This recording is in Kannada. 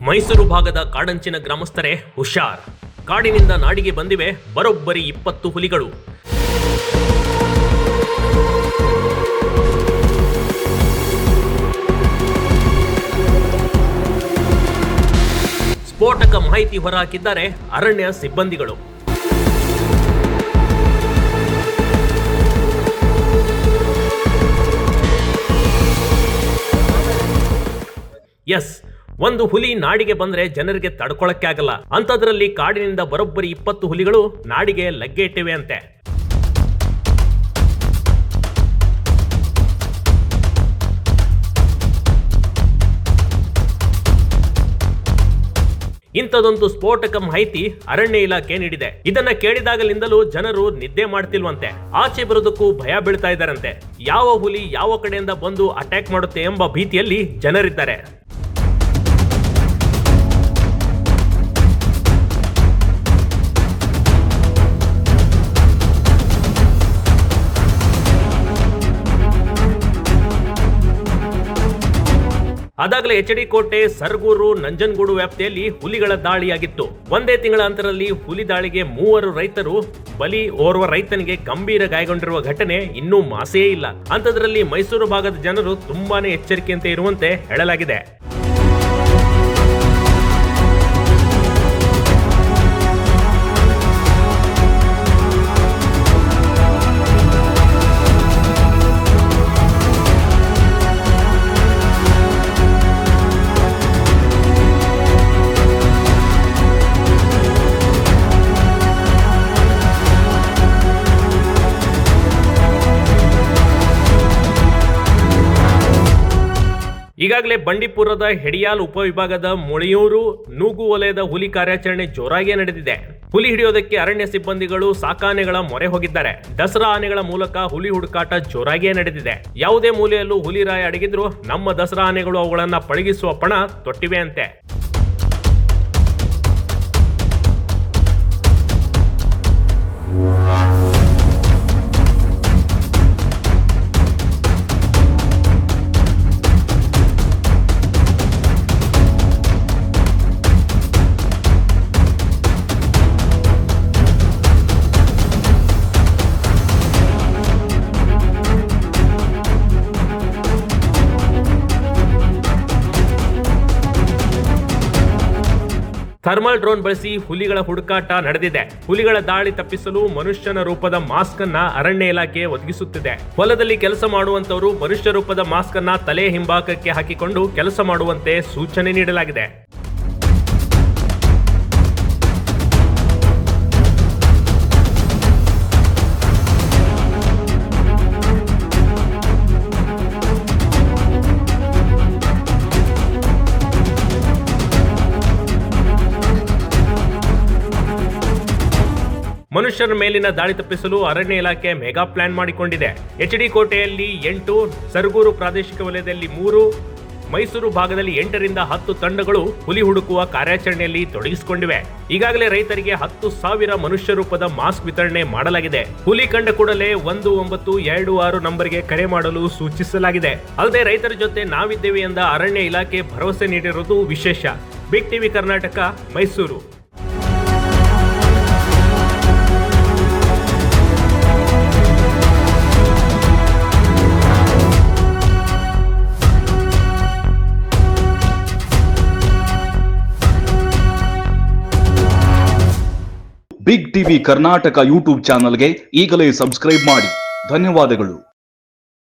ಮೈಸೂರು ಭಾಗದ ಕಾಡಂಚಿನ ಗ್ರಾಮಸ್ಥರೇ ಹುಷಾರ್. ಕಾಡಿನಿಂದ ನಾಡಿಗೆ ಬಂದಿವೆ ಬರೋಬ್ಬರಿ 20 ಹುಲಿಗಳು. ಸ್ಫೋಟಕ ಮಾಹಿತಿ ಹೊರಹಾಕಿದ್ದಾರೆ ಅರಣ್ಯ ಸಿಬ್ಬಂದಿಗಳು. ಎಸ್, ಒಂದು ಹುಲಿ ನಾಡಿಗೆ ಬಂದ್ರೆ ಜನರಿಗೆ ತಡ್ಕೊಳಕ್ಕೆ ಆಗಲ್ಲ. ಅಂತದ್ರಲ್ಲಿ ಕಾಡಿನಿಂದ ಬರೋಬ್ಬರಿ 20 ಹುಲಿಗಳು ನಾಡಿಗೆ ಲಗ್ಗೆ ಇಟ್ಟಿವೆ ಅಂತೆ. ಇಂಥದೊಂದು ಸ್ಫೋಟಕ ಮಾಹಿತಿ ಅರಣ್ಯ ಇಲಾಖೆ ನೀಡಿದೆ. ಇದನ್ನ ಕೇಳಿದಾಗಲಿಂದಲೂ ಜನರು ನಿದ್ದೆ ಮಾಡ್ತಿಲ್ವಂತೆ. ಆಚೆ ಬರೋದಕ್ಕೂ ಭಯ ಬೀಳ್ತಾ ಇದ್ದಾರಂತೆ. ಯಾವ ಹುಲಿ ಯಾವ ಕಡೆಯಿಂದ ಬಂದು ಅಟ್ಯಾಕ್ ಮಾಡುತ್ತೆ ಎಂಬ ಭೀತಿಯಲ್ಲಿ ಜನರಿದ್ದಾರೆ. ಅದಾಗಲೇ ಎಚ್.ಡಿ. ಕೋಟೆ, ಸರಗೂರು, ನಂಜನಗೂಡು ವ್ಯಾಪ್ತಿಯಲ್ಲಿ ಹುಲಿಗಳ ದಾಳಿಯಾಗಿತ್ತು. ಒಂದೇ ತಿಂಗಳ ಅಂತರದಲ್ಲಿ ಹುಲಿ ದಾಳಿಗೆ 3 ರೈತರು ಬಲಿ, ಓರ್ವ ರೈತನಿಗೆ ಗಂಭೀರ ಗಾಯಗೊಂಡಿರುವ ಘಟನೆ ಇನ್ನೂ ಮಾಸೇ ಇಲ್ಲ. ಅಂತದ್ರಲ್ಲಿ ಮೈಸೂರು ಭಾಗದ ಜನರು ತುಂಬಾನೇ ಎಚ್ಚರಿಕೆಯಂತೆ ಇರುವಂತೆ ಹೇಳಲಾಗಿದೆ. ಈಗಾಗಲೇ ಬಂಡೀಪುರದ ಹೆಡಿಯಾಲ್ ಉಪವಿಭಾಗದ ಮೊಳೆಯೂರು ನೂಗು ವಲಯದ ಹುಲಿ ಕಾರ್ಯಾಚರಣೆ ಜೋರಾಗಿಯೇ ನಡೆದಿದೆ. ಹುಲಿ ಹಿಡಿಯೋದಕ್ಕೆ ಅರಣ್ಯ ಸಿಬ್ಬಂದಿಗಳು ಸಾಕಾನೆಗಳ ಮೊರೆ ಹೋಗಿದ್ದಾರೆ. ದಸರಾ ಆನೆಗಳ ಮೂಲಕ ಹುಲಿ ಹುಡುಕಾಟ ಜೋರಾಗಿಯೇ ನಡೆದಿದೆ. ಯಾವುದೇ ಮೂಲೆಯಲ್ಲೂ ಹುಲಿ ರಾಯ ಅಡಗಿದ್ರು ನಮ್ಮ ದಸರಾ ಆನೆಗಳು ಅವುಗಳನ್ನ ಪಳಗಿಸುವ ಪಣ ತೊಟ್ಟಿವೆ ಅಂತೆ. ಥರ್ಮಲ್ ಡ್ರೋನ್ ಬಳಸಿ ಹುಲಿಗಳ ಹುಡುಕಾಟ ನಡೆದಿದೆ. ಹುಲಿಗಳ ದಾಳಿ ತಪ್ಪಿಸಲು ಮನುಷ್ಯನ ರೂಪದ ಮಾಸ್ಕ್ ಅನ್ನ ಅರಣ್ಯ ಇಲಾಖೆ ಒದಗಿಸುತ್ತಿದೆ. ಹೊಲದಲ್ಲಿ ಕೆಲಸ ಮಾಡುವಂತವರು ಮನುಷ್ಯ ರೂಪದ ಮಾಸ್ಕ್ ಅನ್ನ ತಲೆ ಹಿಂಭಾಗಕ್ಕೆ ಹಾಕಿಕೊಂಡು ಕೆಲಸ ಮಾಡುವಂತೆ ಸೂಚನೆ ನೀಡಲಾಗಿದೆ. ಮನುಷ್ಯರ ಮೇಲಿನ ದಾಳಿ ತಪ್ಪಿಸಲು ಅರಣ್ಯ ಇಲಾಖೆ ಮೆಗಾ ಪ್ಲಾನ್ ಮಾಡಿಕೊಂಡಿದೆ. ಎಚ್.ಡಿ. ಕೋಟೆಯಲ್ಲಿ 8, ಸರಗೂರು ಪ್ರಾದೇಶಿಕ ವಲಯದಲ್ಲಿ 3, ಮೈಸೂರು ಭಾಗದಲ್ಲಿ 8 ರಿಂದ 10 ತಂಡಗಳು ಹುಲಿ ಹುಡುಕುವ ಕಾರ್ಯಾಚರಣೆಯಲ್ಲಿ ತೊಡಗಿಸಿಕೊಂಡಿವೆ. ಈಗಾಗಲೇ ರೈತರಿಗೆ 10,000 ಮನುಷ್ಯ ರೂಪದ ಮಾಸ್ಕ್ ವಿತರಣೆ ಮಾಡಲಾಗಿದೆ. ಹುಲಿ ಕಂಡ ಕೂಡಲೇ 1926 ನಂಬರ್ಗೆ ಕರೆ ಮಾಡಲು ಸೂಚಿಸಲಾಗಿದೆ. ಅಲ್ಲದೆ ರೈತರ ಜೊತೆ ನಾವಿದ್ದೇವೆ ಎಂದ ಅರಣ್ಯ ಇಲಾಖೆ ಭರವಸೆ ನೀಡಿರುವುದು ವಿಶೇಷ. Big TV Karnataka, Mysuru. Big TV Karnataka YouTube ಚಾನಲ್ಗೆ ಈಗಲೇ ಸಬ್ಸ್ಕ್ರೈಬ್ ಮಾಡಿ. ಧನ್ಯವಾದಗಳು.